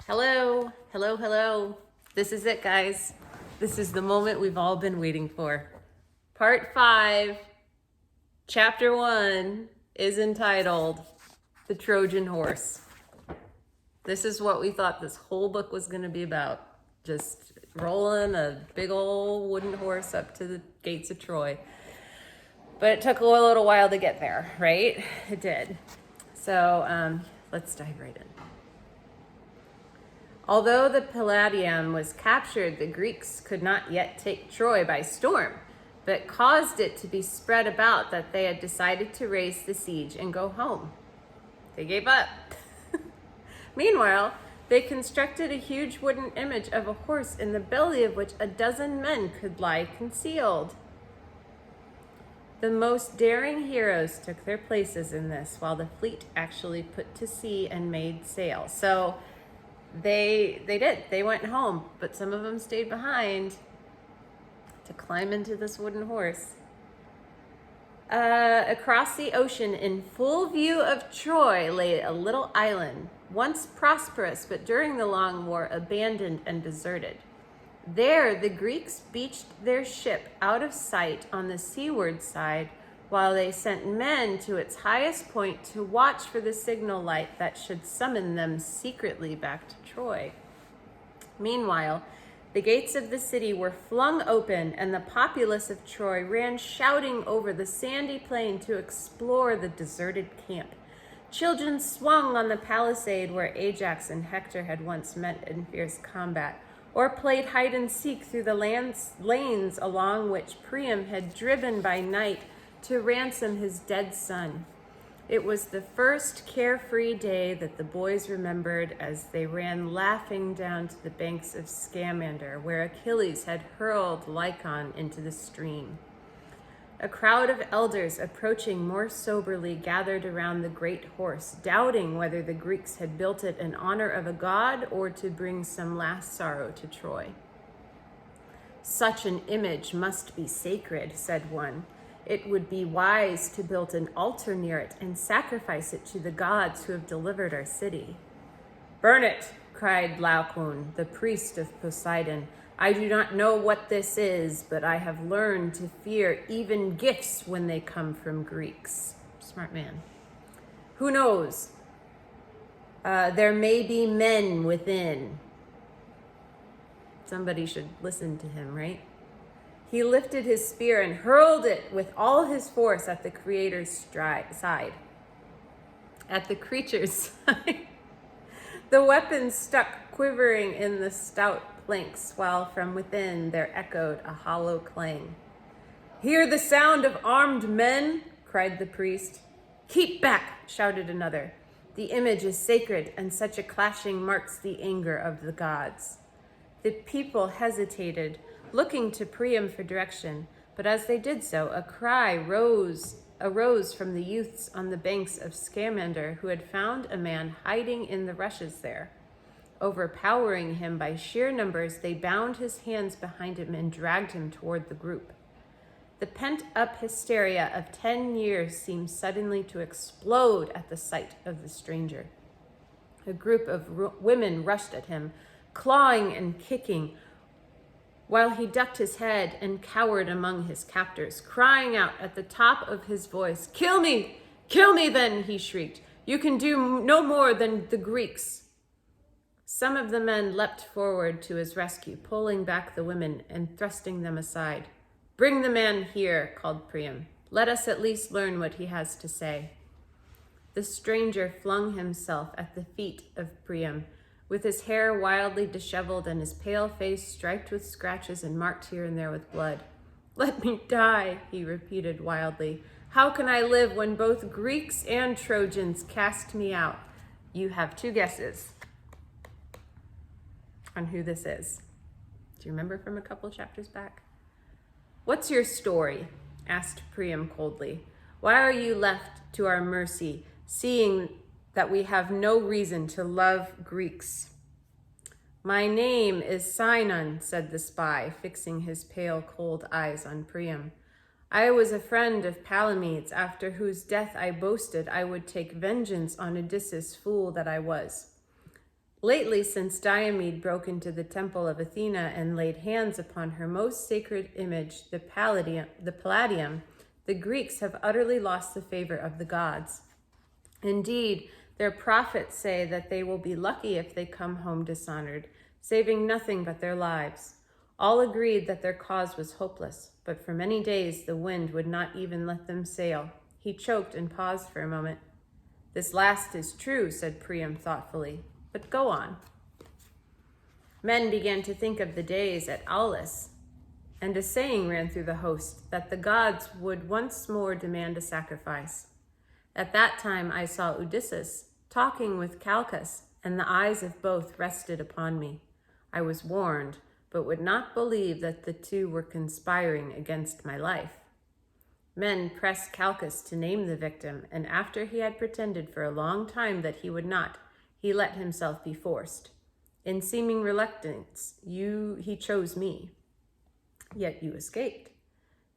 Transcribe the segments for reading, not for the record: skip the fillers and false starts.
Hello, hello, hello. This is it, guys. This is the moment we've all been waiting for. Part 5, Chapter 1 is entitled The Trojan Horse. This is what we thought this whole book was going to be about. Just rolling a big old wooden horse up to the gates of Troy. But it took a little while to get there, right? It did. So let's dive right in. Although the Palladium was captured, the Greeks could not yet take Troy by storm, but caused it to be spread about that they had decided to raise the siege and go home. They gave up. Meanwhile, they constructed a huge wooden image of a horse in the belly of which a dozen men could lie concealed. The most daring heroes took their places in this, while the fleet actually put to sea and made sail. So they did. They went home, but some of them stayed behind to climb into this wooden horse. Across the ocean, in full view of Troy, lay a little island, once prosperous, but during the long war abandoned and deserted. There, the Greeks beached their ship out of sight on the seaward side, while they sent men to its highest point to watch for the signal light that should summon them secretly back to Troy. Meanwhile, the gates of the city were flung open, and the populace of Troy ran shouting over the sandy plain to explore the deserted camp. Children swung on the palisade where Ajax and Hector had once met in fierce combat, or played hide and seek through the lanes along which Priam had driven by night to ransom his dead son. It was the first carefree day that the boys remembered as they ran laughing down to the banks of Scamander, where Achilles had hurled Lycon into the stream. A crowd of elders, approaching more soberly, gathered around the great horse, doubting whether the Greeks had built it in honor of a god or to bring some last sorrow to Troy. "Such an image must be sacred," said one. "It would be wise to build an altar near it and sacrifice it to the gods who have delivered our city." "Burn it," cried Laocoon, the priest of Poseidon. "I do not know what this is, but I have learned to fear even gifts when they come from Greeks." Smart man. "Who knows? There may be men within." Somebody should listen to him, right? He lifted his spear and hurled it with all his force at the creature's side. The weapon stuck quivering in the stout planks, while from within there echoed a hollow clang. "Hear the sound of armed men!" cried the priest. "Keep back!" shouted another. "The image is sacred, and such a clashing marks the anger of the gods." The people hesitated, looking to Priam for direction, but as they did so, a cry arose from the youths on the banks of Scamander, who had found a man hiding in the rushes there. Overpowering him by sheer numbers, they bound his hands behind him and dragged him toward the group. The pent-up hysteria of 10 years seemed suddenly to explode at the sight of the stranger. A group of women rushed at him, clawing and kicking, while he ducked his head and cowered among his captors, crying out at the top of his voice, "Kill me! Kill me then!" he shrieked. "You can do no more than the Greeks." Some of the men leapt forward to his rescue, pulling back the women and thrusting them aside. "Bring the man here," called Priam. "Let us at least learn what he has to say." The stranger flung himself at the feet of Priam, with his hair wildly disheveled and his pale face striped with scratches and marked here and there with blood. "Let me die," he repeated wildly. "How can I live when both Greeks and Trojans cast me out?" You have 2 guesses on who this is. Do you remember from a couple chapters back? "What's your story?" asked Priam coldly. "Why are you left to our mercy, seeing that we have no reason to love Greeks?" "My name is Sinon," said the spy, fixing his pale, cold eyes on Priam. "I was a friend of Palamedes, after whose death I boasted I would take vengeance on Odysseus, fool that I was." Lately, since Diomede broke into the temple of Athena and laid hands upon her most sacred image, the Palladium, the Greeks have utterly lost the favor of the gods. Indeed, their prophets say that they will be lucky if they come home dishonored, saving nothing but their lives. All agreed that their cause was hopeless, but for many days the wind would not even let them sail. He choked and paused for a moment. This last is true, said Priam thoughtfully, but go on. Men began to think of the days at Aulis, and a saying ran through the host that the gods would once more demand a sacrifice. At that time I saw Odysseus talking with Calchas, and the eyes of both rested upon me. I was warned, but would not believe that the two were conspiring against my life. Men pressed Calchas to name the victim, and after he had pretended for a long time that he would not, he let himself be forced. In seeming reluctance, he chose me. Yet you escaped.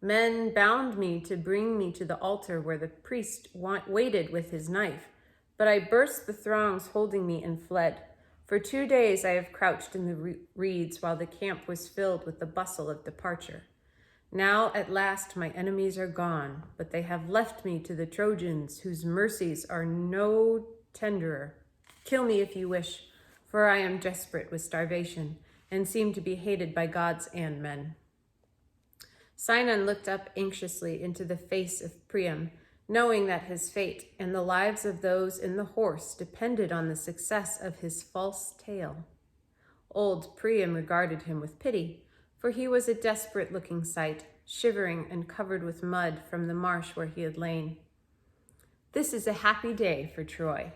Men bound me to bring me to the altar where the priest waited with his knife, but I burst the throngs holding me and fled. For 2 days I have crouched in the reeds while the camp was filled with the bustle of departure. Now at last my enemies are gone, but they have left me to the Trojans, whose mercies are no tenderer. Kill me if you wish, for I am desperate with starvation and seem to be hated by gods and men. Sinon looked up anxiously into the face of Priam, knowing that his fate and the lives of those in the horse depended on the success of his false tale. Old Priam regarded him with pity, for he was a desperate-looking sight, shivering and covered with mud from the marsh where he had lain. "This is a happy day for Troy,"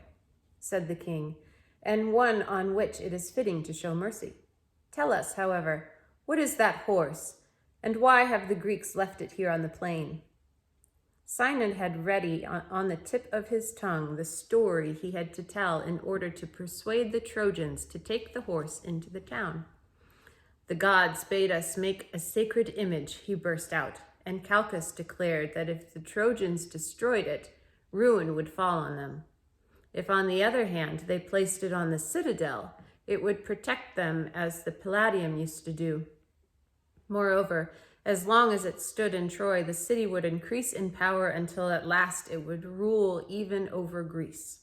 said the king, "and one on which it is fitting to show mercy. Tell us, however, what is that horse, and why have the Greeks left it here on the plain?" Sinon had ready on the tip of his tongue the story he had to tell in order to persuade the Trojans to take the horse into the town. "The gods bade us make a sacred image," he burst out, and Calchas declared that if the Trojans destroyed it, ruin would fall on them. If, on the other hand, they placed it on the citadel, it would protect them as the Palladium used to do. Moreover, as long as it stood in Troy, the city would increase in power until at last it would rule even over Greece.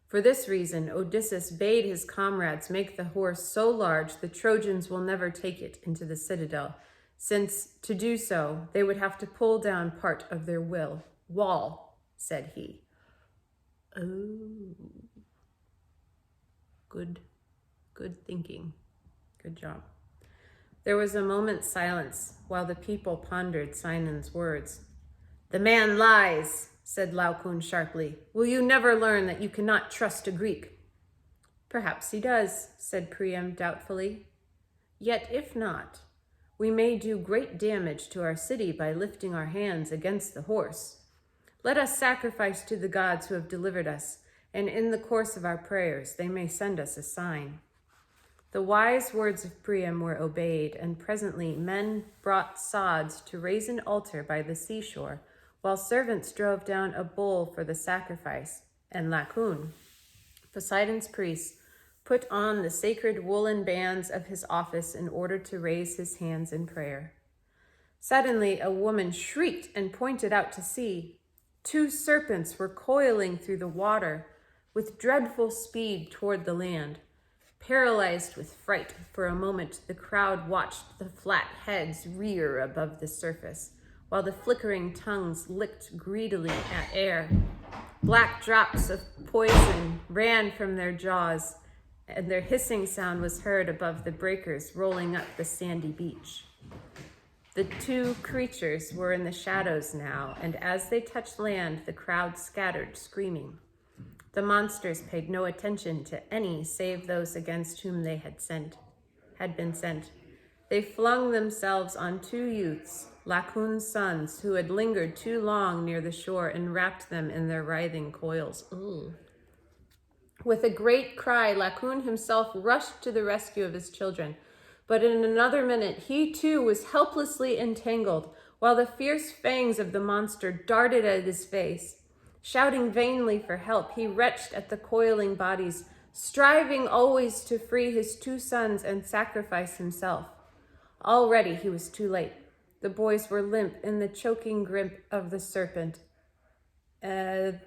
For this reason, Odysseus bade his comrades make the horse so large the Trojans will never take it into the citadel, since to do so, they would have to pull down part of their wall, said he. Oh, good thinking. Good job. There was a moment's silence while the people pondered Sinon's words. "The man lies," said Laocoon sharply. "Will you never learn that you cannot trust a Greek?" "Perhaps he does," said Priam doubtfully. "Yet if not, we may do great damage to our city by lifting our hands against the horse. Let us sacrifice to the gods who have delivered us, and in the course of our prayers they may send us a sign." The wise words of Priam were obeyed, and presently men brought sods to raise an altar by the seashore, while servants drove down a bull for the sacrifice, and Laocoon, Poseidon's priest, put on the sacred woolen bands of his office in order to raise his hands in prayer. Suddenly a woman shrieked and pointed out to sea. 2 serpents were coiling through the water with dreadful speed toward the land. Paralyzed with fright, for a moment the crowd watched the flat heads rear above the surface, while the flickering tongues licked greedily at air. Black drops of poison ran from their jaws, and their hissing sound was heard above the breakers rolling up the sandy beach. The 2 creatures were in the shadows now, and as they touched land, the crowd scattered, screaming. The monsters paid no attention to any save those against whom they had been sent. They flung themselves on 2 youths, Laocoon's sons, who had lingered too long near the shore, and wrapped them in their writhing coils. Ugh. With a great cry, Laocoon himself rushed to the rescue of his children, but in another minute he too was helplessly entangled, while the fierce fangs of the monster darted at his face. Shouting vainly for help, he retched at the coiling bodies, striving always to free his 2 sons and sacrifice himself. Already he was too late. The boys were limp in the choking grip of the serpent. In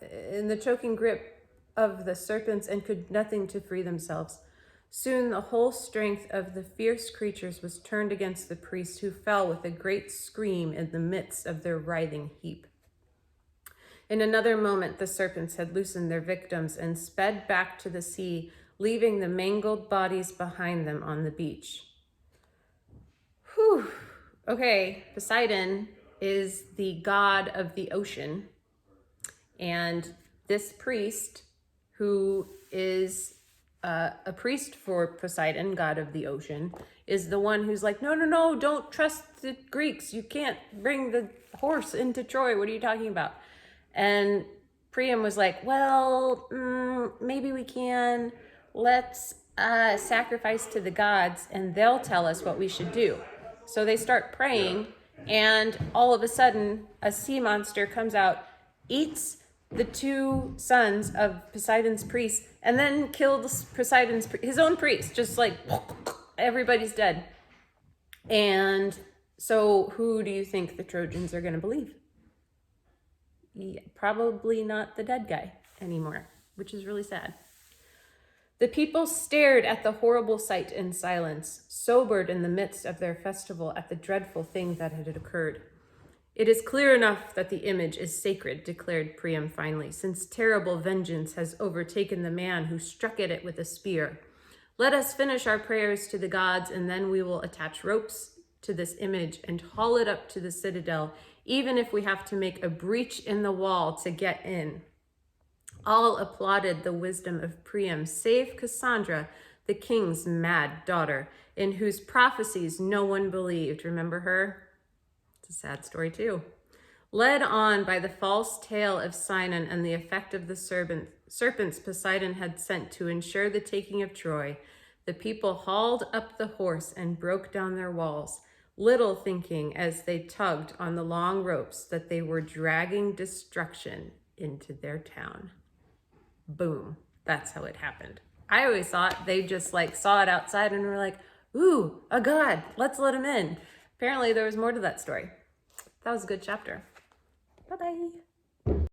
the choking grip of the serpents, and could nothing to free themselves. Soon the whole strength of the fierce creatures was turned against the priest, who fell with a great scream in the midst of their writhing heap. In another moment, the serpents had loosened their victims and sped back to the sea, leaving the mangled bodies behind them on the beach. Whew. Okay, Poseidon is the god of the ocean. And this priest, who is a priest for Poseidon, god of the ocean, is the one who's like, no, don't trust the Greeks. You can't bring the horse into Troy. What are you talking about? And Priam was like, well, maybe we can. Let's sacrifice to the gods and they'll tell us what we should do. So they start praying, and all of a sudden a sea monster comes out, eats the 2 sons of Poseidon's priest, and then kills his own priest. Just like everybody's dead. And so who do you think the Trojans are going to believe? Yeah, probably not the dead guy anymore, which is really sad. The people stared at the horrible sight in silence, sobered in the midst of their festival at the dreadful thing that had occurred. It is clear enough that the image is sacred, declared Priam finally, since terrible vengeance has overtaken the man who struck at it with a spear. Let us finish our prayers to the gods, and then we will attach ropes to this image and haul it up to the citadel, even if we have to make a breach in the wall to get in. All applauded the wisdom of Priam, save Cassandra, the king's mad daughter, in whose prophecies no one believed. Remember her? It's a sad story too. Led on by the false tale of Sinon and the effect of the serpents Poseidon had sent to ensure the taking of Troy, the people hauled up the horse and broke down their walls, little thinking as they tugged on the long ropes that they were dragging destruction into their town. Boom. That's how it happened. I always thought they just saw it outside and were like, ooh, a god, let's let him in. Apparently there was more to that story. That was a good chapter. Bye-bye.